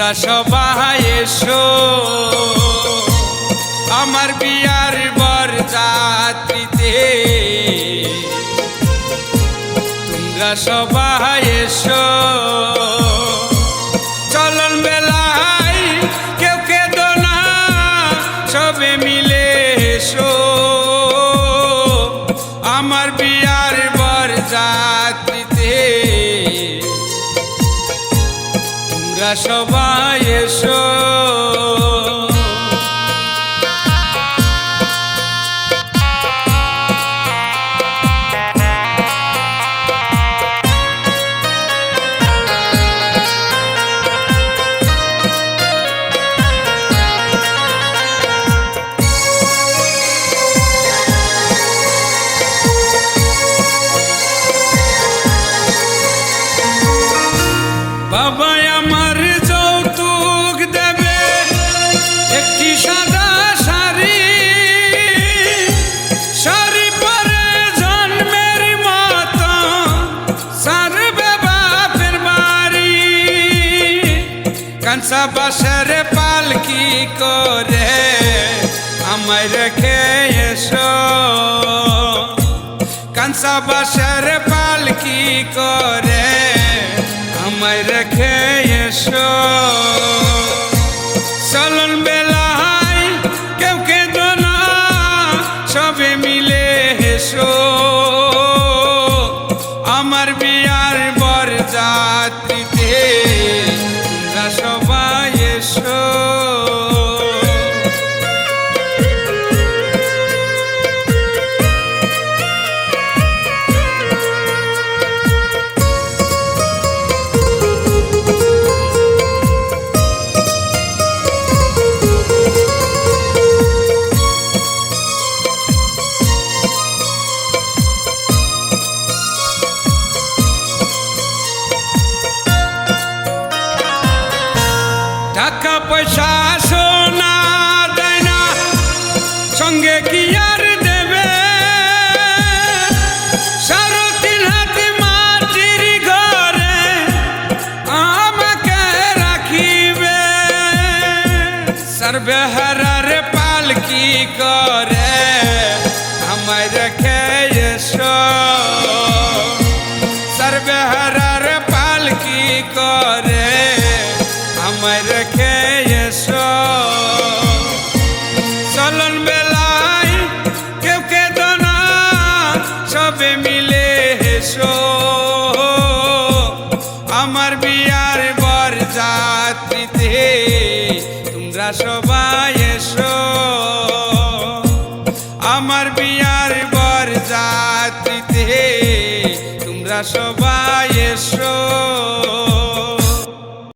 তোমরা সবাই এসো আমার বিয়ার বরযাত্রীতে তোমরা সবাই এসো চলন বেলায় কেউ কেঁদো না সবে মিলে এসো আমার বিয়ার বরযাত্রীতে তোমরা সবাই এসো বাবা আমার যৌতুক দেবে একটি সাদা শাড়ি শাড়ি পরে জন্মের মতো সারবে বাপের বাড়ি কাঁচা বাঁশের পালকি করে আমায় রেখে এসো কাঁচা বাঁশের পালকি করে আমায় রেখে এসো চলন বেলায় কেউ কেঁদো না সবে মিলে এসো আমার বিয়ার বরযাত্রীতে তোমরা সবাই এসো টাকা পয়সা সোনা দেয় না সঙ্গে কি আর দেবে সাড়ে তিন হাত মাটির ঘরে আমাকে রাখিবে সর্বহারার পালকি করে আমায় রেখে এসো সর্বহারার পালকি করে আমায় রেখে এসো চলন বেলায় কেউ কেঁদো না সবে মিলে এসো আমার বিয়ার বরযাত্রীতে তোমরা সবাই